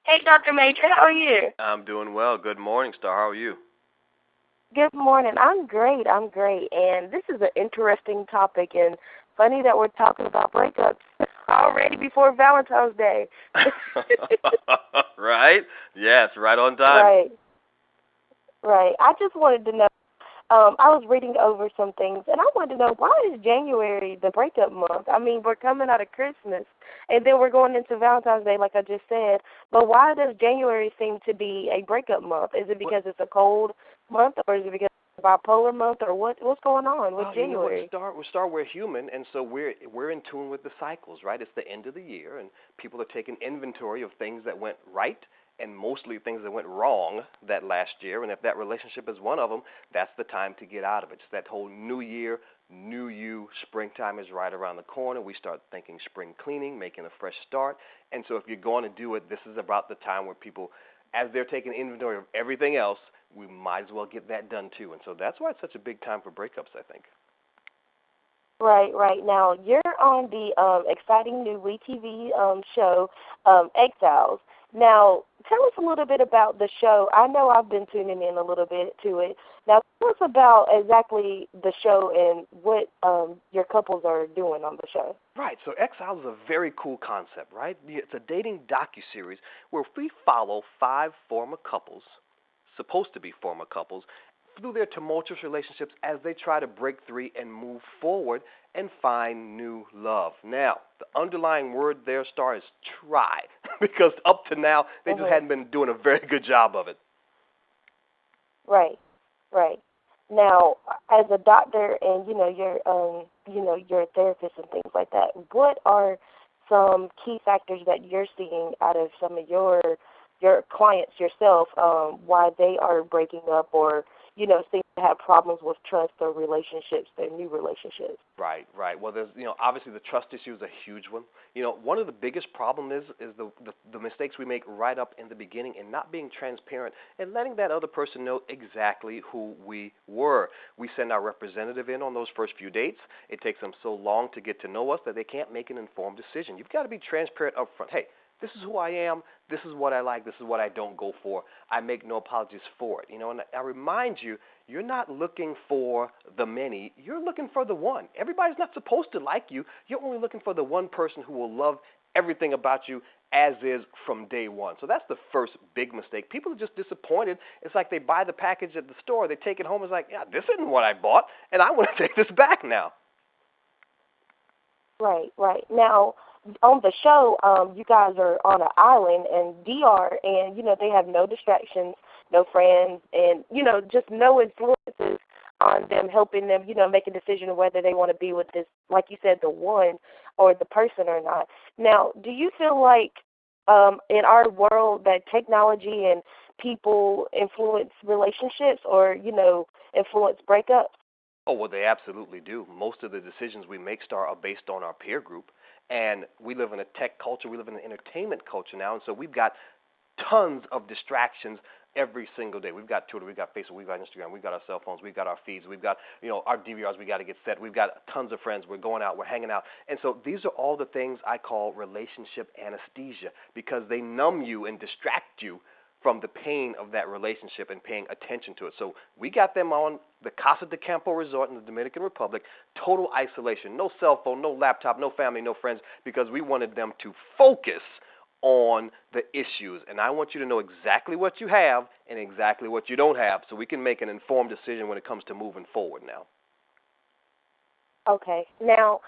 Hey, Dr. Major, how are you? I'm doing well. Good morning, Star. How are you? Good morning. I'm great. I'm great. And this is an interesting topic, and funny that we're talking about breakups already before Valentine's Day. Right? Yes, right on time. Right, right. I just wanted to know. I was reading over some things, and I wanted to know why is January the breakup month? I mean, we're coming out of Christmas, and then we're going into Valentine's Day, like I just said. But why does January seem to be a breakup month? Is it Well, because it's a cold month, or is it because it's a bipolar month, or what's going on with well, you know what, January? Star, we're human, and so we're in tune with the cycles, right? It's the end of the year, and people are taking inventory of things that went right and mostly things that went wrong that last year. And if that relationship is one of them, that's the time to get out of it. It's that whole new year, new you. Springtime is right around the corner. We start thinking spring cleaning, making a fresh start. And so if you're going to do it, this is about the time where people, as they're taking inventory of everything else, we might as well get that done too. And so that's why it's such a big time for breakups, I think. Right, right. Now, you're on the exciting new WeTV show, Exiles. Now, tell us a little bit about the show. I know I've been tuning in a little bit to it. Now, tell us about exactly the show and what your couples are doing on the show. Right, so Exile is a very cool concept, right? It's a dating docuseries where we follow five former couples, supposed to be former couples, through their tumultuous relationships as they try to break free and move forward and find new love. Now, the underlying word there, Star, is try, because up to now they just Mhm. hadn't been doing a very good job of it. Right, right. Now, as a doctor and you're a therapist and things like that, what are some key factors that you're seeing out of some of your clients yourself, why they are breaking up or seem to have problems with trust or relationships, their new relationships? Right, right. Well, there's, obviously the trust issue is a huge one. One of the biggest problem is the mistakes we make right up in the beginning and not being transparent and letting that other person know exactly who we were. We send our representative in on those first few dates. It takes them so long to get to know us that they can't make an informed decision. You've got to be transparent up front. Hey, this is who I am. This is what I like. This is what I don't go for. I make no apologies for it. And I remind you, you're not looking for the many. You're looking for the one. Everybody's not supposed to like you. You're only looking for the one person who will love everything about you as is from day one. So that's the first big mistake. People are just disappointed. It's like they buy the package at the store. They take it home. It's like, yeah, this isn't what I bought, and I want to take this back now. Right, right. Now, on the show, you guys are on an island in DR, and they have no distractions, no friends, and just no influences on them, helping them, make a decision of whether they want to be with this, like you said, the one or the person or not. Now, do you feel like in our world that technology and people influence relationships or influence breakups? Oh, well, they absolutely do. Most of the decisions we make, Star, are based on our peer group. And we live in a tech culture. We live in an entertainment culture now. And so we've got tons of distractions every single day. We've got Twitter, we've got Facebook, we've got Instagram, we've got our cell phones, we've got our feeds, we've got our DVRs we got to get set. We've got tons of friends. We're going out, we're hanging out. And so these are all the things I call relationship anesthesia because they numb you and distract you from the pain of that relationship and paying attention to it. So we got them on the Casa de Campo Resort in the Dominican Republic, total isolation, no cell phone, no laptop, no family, no friends, because we wanted them to focus on the issues. And I want you to know exactly what you have and exactly what you don't have so we can make an informed decision when it comes to moving forward now. Okay. Now,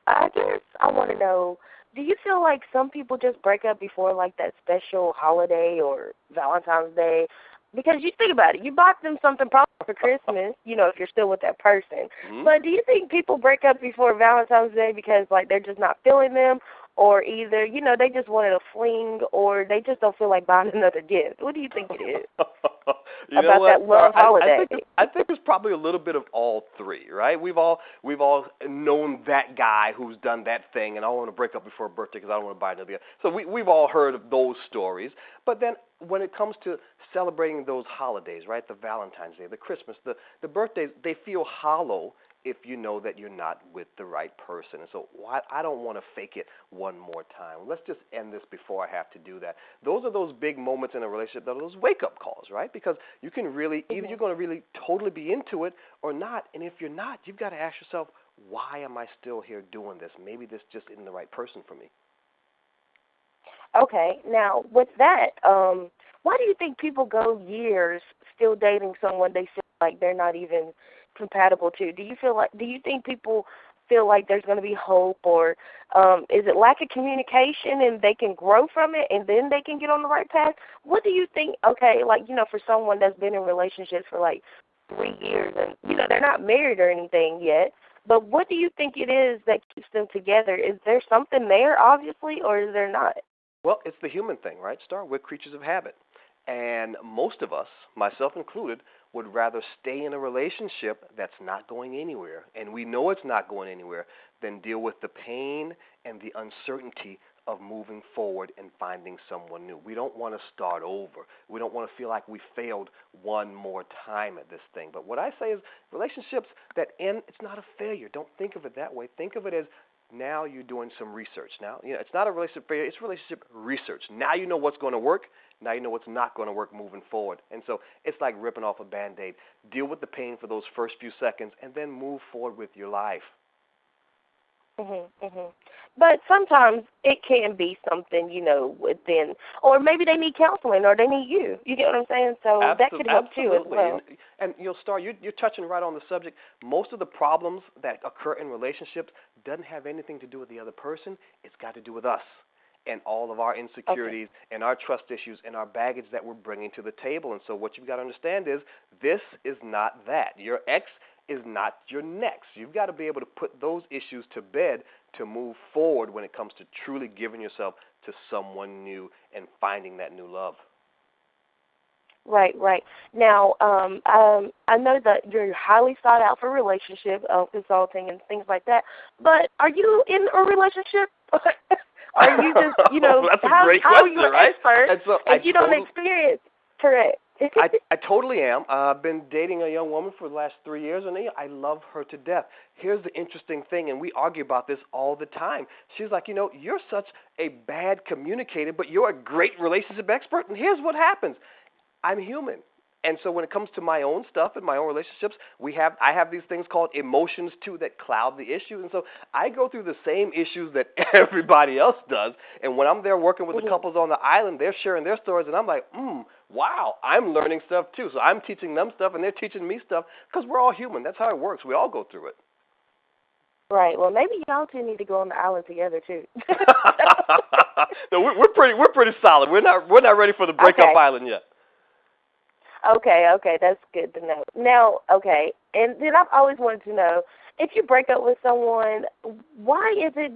I guess I want to know, do you feel like some people just break up before like that special holiday or Valentine's Day? Because you think about it, you bought them something probably for Christmas, if you're still with that person. Mm-hmm. But do you think people break up before Valentine's Day because like they're just not feeling them, or either they just wanted a fling, or they just don't feel like buying another gift? What do you think it is You know about what? that love holiday? I think it's probably a little bit of all three, right? We've all known that guy who's done that thing, and I want to break up before a birthday because I don't want to buy another gift. So we've all heard of those stories. But then when it comes to celebrating those holidays, right? The Valentine's Day, the Christmas, the birthdays, they feel hollow if you know that you're not with the right person. And so I don't want to fake it one more time. Let's just end this before I have to do that. Those are those big moments in a relationship that are those wake-up calls, right? Because you can really, either you're going to really totally be into it or not. And if you're not, you've got to ask yourself, why am I still here doing this? Maybe this just isn't the right person for me. Okay, now with that, why do you think people go years still dating someone they feel like they're not even compatible to? Do you think people feel like there's going to be hope, or is it lack of communication and they can grow from it and then they can get on the right path? What do you think? Okay, like, for someone that's been in relationships for like 3 years and they're not married or anything yet, but what do you think it is that keeps them together? Is there something there, obviously, or is there not? Well, it's the human thing, right, Star? We're creatures of habit. And most of us, myself included, would rather stay in a relationship that's not going anywhere, and we know it's not going anywhere, than deal with the pain and the uncertainty of moving forward and finding someone new. We don't want to start over. We don't want to feel like we failed one more time at this thing. But what I say is relationships that end, it's not a failure. Don't think of it that way. Think of it as now you're doing some research. Now, it's not a relationship failure, it's relationship research. Now you know what's going to work. Now you know what's not going to work moving forward. And so it's like ripping off a Band-Aid. Deal with the pain for those first few seconds and then move forward with your life. But sometimes it can be something, within, or maybe they need counseling or they need you. You get what I'm saying? So that could help too as well. And Star, you're touching right on the subject. Most of the problems that occur in relationships doesn't have anything to do with the other person. It's got to do with us and all of our insecurities and our trust issues and our baggage that we're bringing to the table. And so what you've got to understand is this is not that. Your ex is not your next. You've got to be able to put those issues to bed to move forward when it comes to truly giving yourself to someone new and finding that new love. Right. Now, I know that you're highly sought out for relationship consulting and things like that, but are you in a relationship? Are you just, That's a great how question, are you an right? expert And so if you don't experience? Correct. I totally am. I've been dating a young woman for the last 3 years, and I love her to death. Here's the interesting thing, and we argue about this all the time. She's like, you're such a bad communicator, but you're a great relationship expert, and here's what happens. I'm human. And so when it comes to my own stuff and my own relationships, I have these things called emotions too that cloud the issue. And so I go through the same issues that everybody else does. And when I'm there working with the couples on the island, they're sharing their stories, and I'm like, wow, I'm learning stuff too. So I'm teaching them stuff, and they're teaching me stuff because we're all human. That's how it works. We all go through it. Right. Well, maybe y'all two need to go on the island together too. No, we're pretty solid. We're not ready for the breakup island yet. Okay, that's good to know. Now, and then I've always wanted to know, if you break up with someone, why is it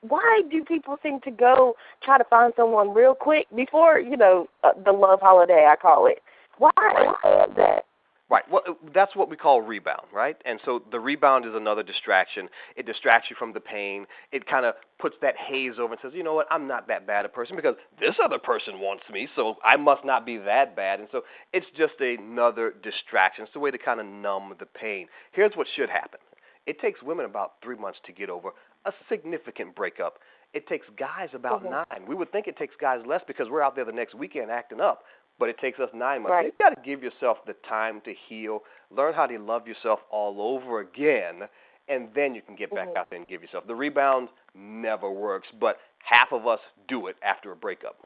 why do people seem to go try to find someone real quick before, the love holiday, I call it? Why is that? Right. Well, that's what we call rebound, right? And so the rebound is another distraction. It distracts you from the pain. It kind of puts that haze over and says, you know what, I'm not that bad a person because this other person wants me, so I must not be that bad. And so it's just another distraction. It's a way to kind of numb the pain. Here's what should happen. It takes women about 3 months to get over a significant breakup. It takes guys about 9. We would think it takes guys less because we're out there the next weekend acting up. But it takes us 9 months. Right. You've got to give yourself the time to heal, learn how to love yourself all over again, and then you can get back out there and give yourself. The rebound never works, but half of us do it after a breakup.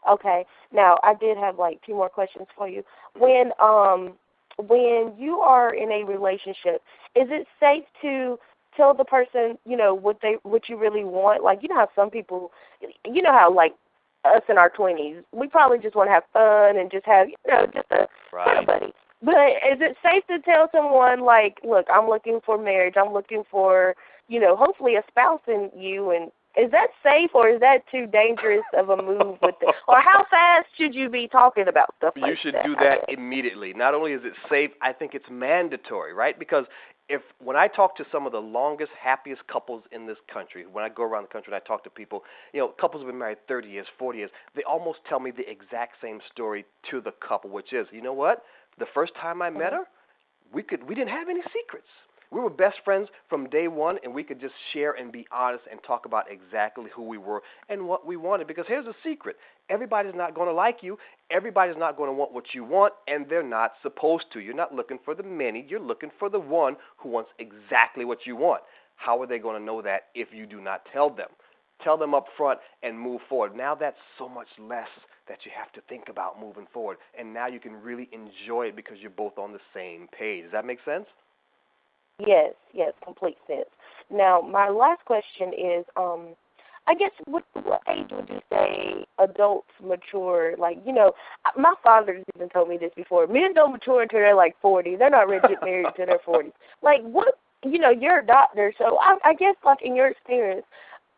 Okay. Now, I did have 2 more questions for you. When you are in a relationship, is it safe to tell the person, what you really want? How some people, how us in our 20s, we probably just want to have fun and just have, just a buddy. But is it safe to tell someone, look, I'm looking for marriage, I'm looking for, hopefully a spouse in you, and is that safe or is that too dangerous of a move with it? Or how fast should you be talking about stuff like that? You should do that immediately. Not only is it safe, I think it's mandatory, right? Because when I talk to some of the longest, happiest couples in this country, when I go around the country and I talk to people, couples have been married 30 years, 40 years, they almost tell me the exact same story to the couple, which is, you know what? The first time I met her, we didn't have any secrets. We were best friends from day one, and we could just share and be honest and talk about exactly who we were and what we wanted. Because here's the secret. Everybody's not going to like you. Everybody's not going to want what you want, and they're not supposed to. You're not looking for the many. You're looking for the one who wants exactly what you want. How are they going to know that if you do not tell them? Tell them up front and move forward. Now that's so much less that you have to think about moving forward, and now you can really enjoy it because you're both on the same page. Does that make sense? Yes, complete sense. Now, my last question is, I guess, what age would you say adults mature? Like, my father's even told me this before. Men don't mature until they're like 40. They're not ready to get married until they're 40. Like, what, you're a doctor, so I guess, like, in your experience,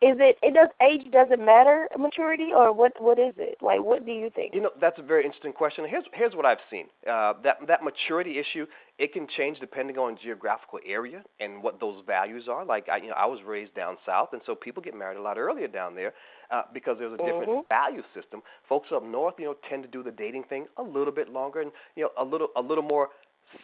age doesn't matter, maturity, or what is it? Like, what do you think? That's a very interesting question. Here's what I've seen. That maturity issue, it can change depending on geographical area and what those values are. Like, I was raised down south, and so people get married a lot earlier down there because there's a different value system. Folks up north, tend to do the dating thing a little bit longer and, a little more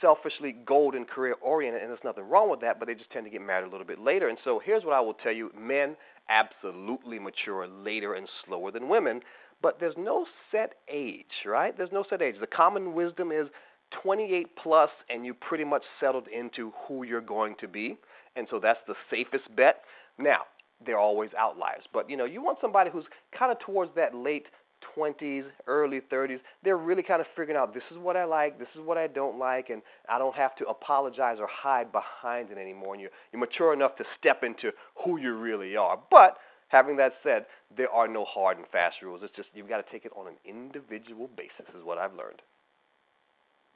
selfishly goal and career oriented, and there's nothing wrong with that, but they just tend to get married a little bit later. And so here's what I will tell you. Men absolutely mature later and slower than women, but there's no set age, right? There's no set age. The common wisdom is 28 plus, and you pretty much settled into who you're going to be, and so that's the safest bet. Now, there are always outliers, but, you want somebody who's kind of towards that late 20s, early 30s. They're really kind of figuring out, this is what I like, this is what I don't like, and I don't have to apologize or hide behind it anymore. And you're mature enough to step into who you really are. But having that said, there are no hard and fast rules. It's just you've got to take it on an individual basis is what I've learned.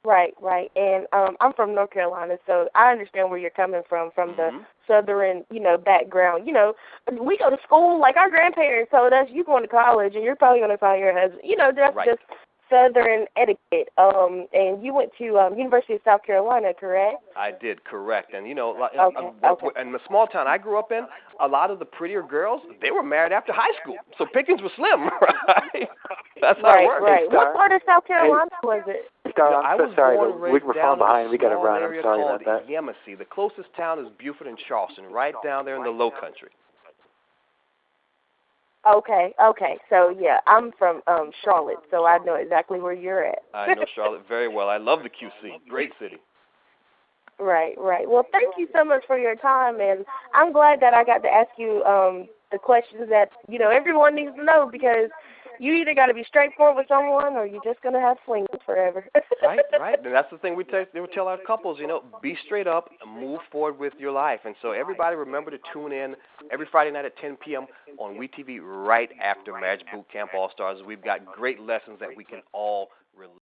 Right. And I'm from North Carolina, so I understand where you're coming from the Southern, background. We go to school, like our grandparents told us, you're going to college and you're probably going to find your husband. That's right. Just Southern etiquette. And you went to University of South Carolina, correct? I did, correct. And, Okay. in the small town I grew up in, a lot of the prettier girls, they were married after high school. So pickings were slim, right? That's how it worked. Right. What part of South Carolina was it? I'm so sorry, but we're falling behind. We got to run. I'm sorry about that. Yemassee. The closest town is Beaufort and Charleston, right down there in the Low Country. Okay. So, yeah, I'm from Charlotte, so I know exactly where you're at. I know Charlotte very well. I love the QC. Great city. Right. Well, thank you so much for your time, and I'm glad that I got to ask you the questions that, everyone needs to know, because you either got to be straightforward with someone or you're just going to have flings forever. Right. And that's the thing we tell our couples, be straight up and move forward with your life. And so everybody remember to tune in every Friday night at 10 p.m. on WeTV right after Marriage Boot Camp All-Stars. We've got great lessons that we can all relate